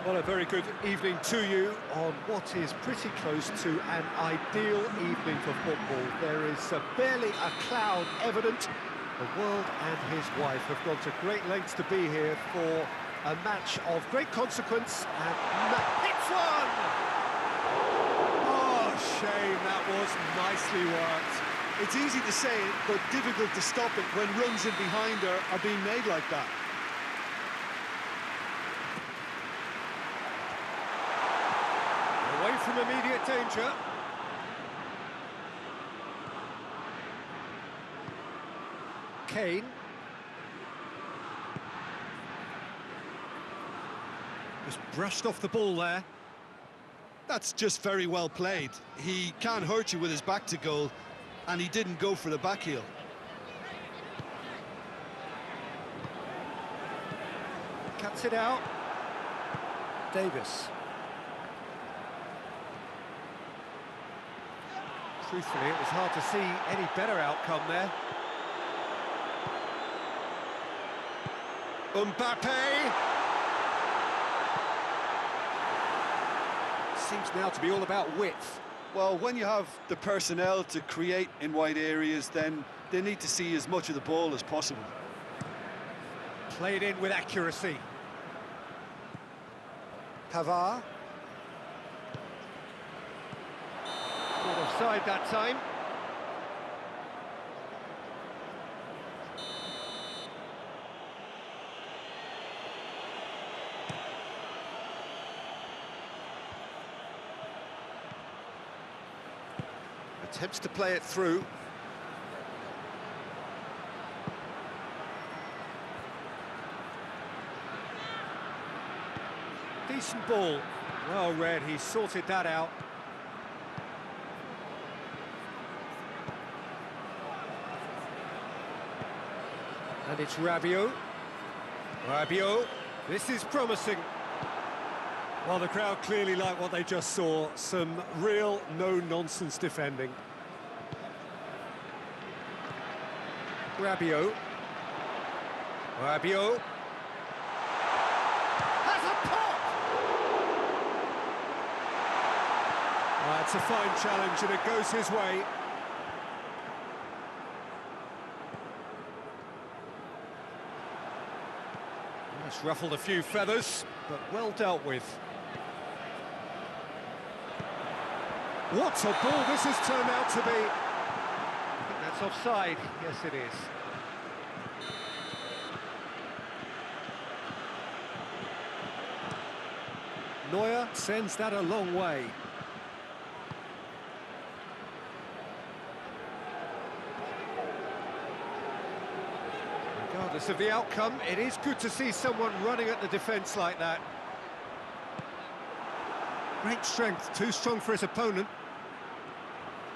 Well, a very good evening to you on what is pretty close to an ideal evening for football. There is barely a cloud evident. The world and his wife have gone to great lengths to be here for a match of great consequence, and hits one! Oh, shame, that was nicely worked. It's easy to say it, but difficult to stop it when runs in behind are being made like that. Away from immediate danger. Kane. Just brushed off the ball there. That's just very well played. He can't hurt you with his back to goal, and he didn't go for the back heel. Cuts it out. Davis. Truthfully, it was hard to see any better outcome there. Mbappe! Seems now to be all about width. Well, when you have the personnel to create in wide areas, then they need to see as much of the ball as possible. Played in with accuracy. Pavard. Caught offside that time. Attempts to play it through. Decent ball. Well read, he sorted that out. And it's Rabiot. Rabiot, this is promising. Well, the crowd clearly like what they just saw. Some real no-nonsense defending. Rabiot. Rabiot. Has a pop! That's a fine challenge, and it goes his way. It's ruffled a few feathers, but well dealt with. What a ball this has turned out to be. I think that's offside. Yes, it is. Neuer sends that a long way. Regardless of the outcome, it is good to see someone running at the defence like that. Great strength, too strong for his opponent.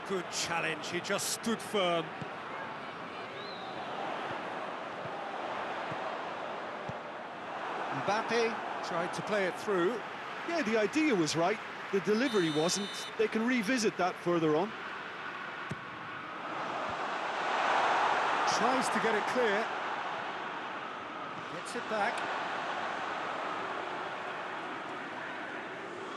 Good challenge, he just stood firm. Mbappe tried to play it through. Yeah, the idea was right, the delivery wasn't. They can revisit that further on. Tries to get it clear. Gets it back.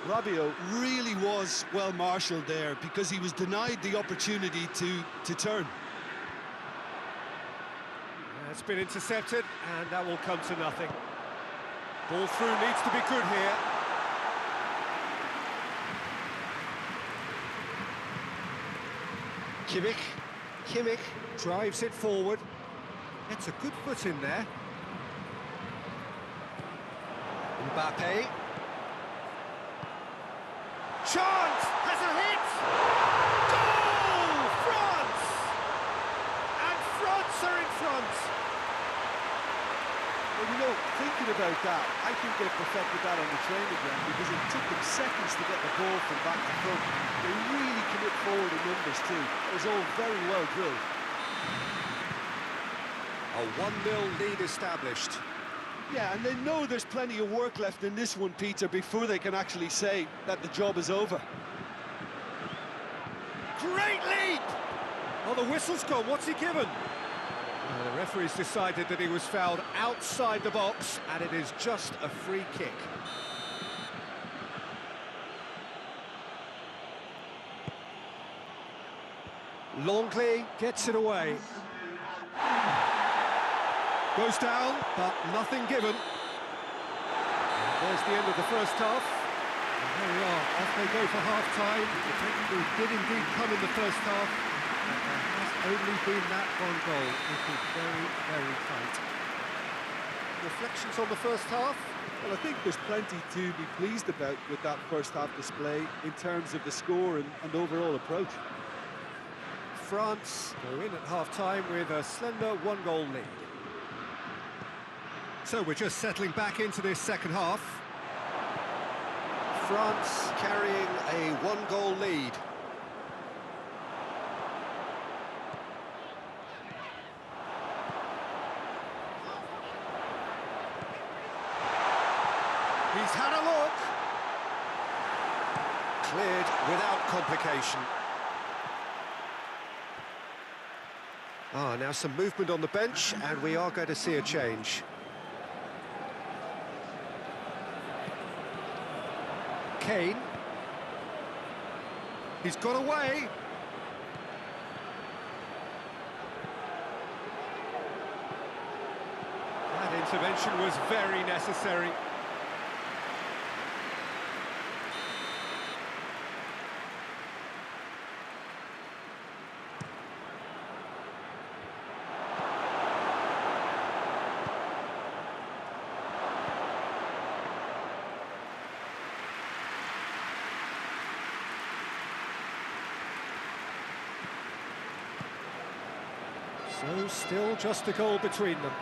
Rabiot really was well marshalled there because he was denied the opportunity to turn. It's been intercepted, and that will come to nothing. Ball through needs to be good here. Kimmich drives it forward. It's a good foot in there. Mbappe. Chance! Has a hit! Goal! France! And France are in front! Well, you know, thinking about that, I think they perfected that on the training ground because it took them seconds to get the ball from back to front. They really commit forward in numbers too. It was all very well drilled. A 1-0 lead established. Yeah, and they know there's plenty of work left in this one, Peter, before they can actually say that the job is over. Great leap! Oh, the whistle's gone. What's he given? The referee's decided that he was fouled outside the box, and it is just a free kick. Longley gets it away. Goes down, but nothing given. There's the end of the first half. And there we are, off they go for half-time. The breakthrough did indeed come in the first half, but there has only been that one goal. It is very, very tight. Reflections on the first half? Well, I think there's plenty to be pleased about with that first half display in terms of the score and overall approach. France go in at half-time with a slender one-goal lead. So we're just settling back into this second half. France carrying a one-goal lead. He's had a look. Cleared without complication. Now some movement on the bench, and we are going to see a change. Kane. He's got away. That intervention was very necessary. So still just a goal between them.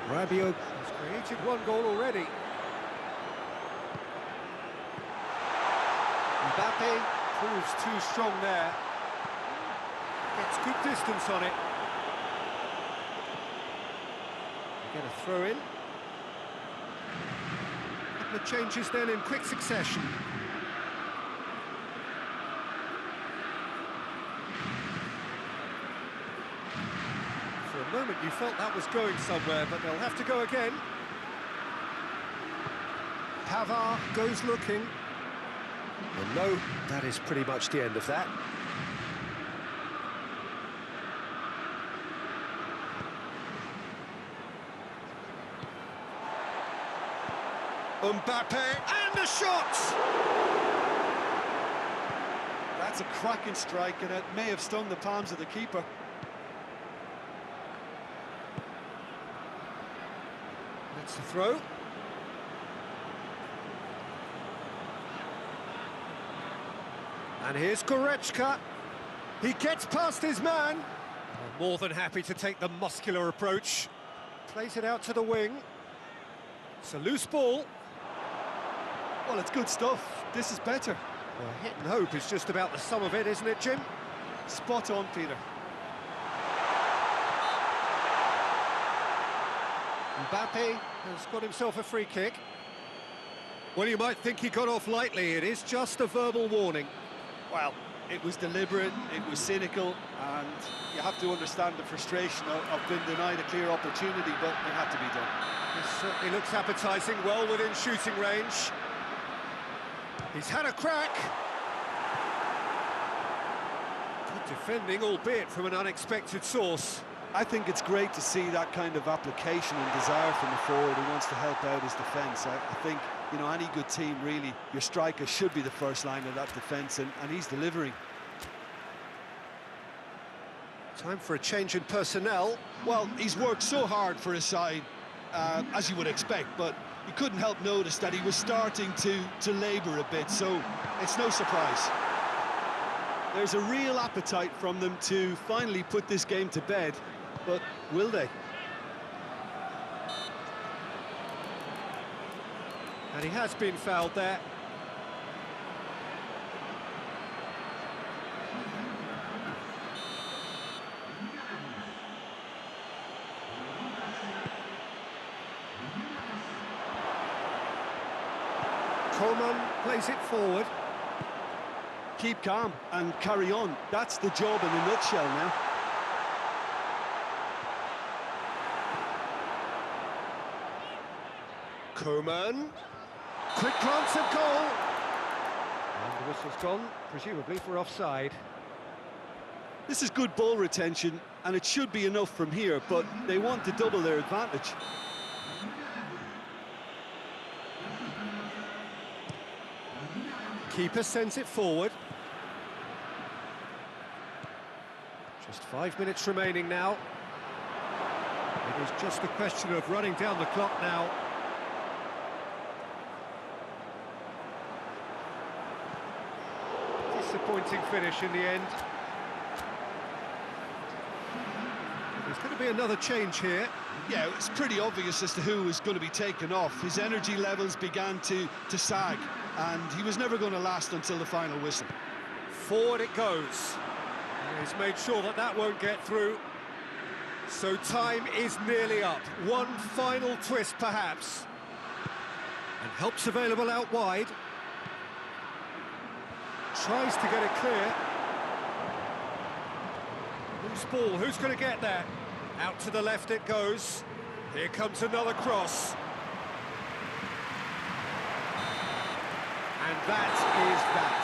Rabiot has created one goal already. Mbappe proves too strong there. Gets good distance on it. Get a throw in. The changes then in quick succession. For a moment you felt that was going somewhere, but they'll have to go again. Pavard goes looking. And no, that is pretty much the end of that. Mbappe, and the shot! That's a cracking strike, and it may have stung the palms of the keeper. That's the throw. And here's Goretzka. He gets past his man. More than happy to take the muscular approach. Plays it out to the wing. It's a loose ball. Well, it's good stuff. This is better. Well, hit and hope is just about the sum of it, isn't it, Jim? Spot on, Peter. Mbappe has got himself a free kick. Well, you might think he got off lightly. It is just a verbal warning. Well, it was deliberate, it was cynical, and you have to understand the frustration of being denied a clear opportunity, but it had to be done. This certainly looks appetising, well within shooting range. He's had a crack. Good defending, albeit from an unexpected source. I think it's great to see that kind of application and desire from the forward who wants to help out his defence. I think, you know, any good team, really, your striker should be the first line of that defence, and he's delivering. Time for a change in personnel. Well, he's worked so hard for his side, as you would expect, but you couldn't help notice that he was starting to labour a bit, so it's no surprise. There's a real appetite from them to finally put this game to bed, but will they? And he has been fouled there. Coman plays it forward. Keep calm and carry on. That's the job in a nutshell now. Coman. Quick glance at goal. And the whistle's gone, presumably for offside. This is good ball retention, and it should be enough from here, but they want to double their advantage. Keeper sends it forward. Just 5 minutes remaining now. It is just a question of running down the clock now. Disappointing finish in the end. There's going to be another change here. Yeah, it's pretty obvious as to who was going to be taken off. His energy levels began to sag, and he was never going to last until the final whistle. Forward it goes. And he's made sure that that won't get through. So time is nearly up. One final twist, perhaps. And help's available out wide. Tries to get it clear. Loose ball, who's going to get there? Out to the left it goes. Here comes another cross. And that is that.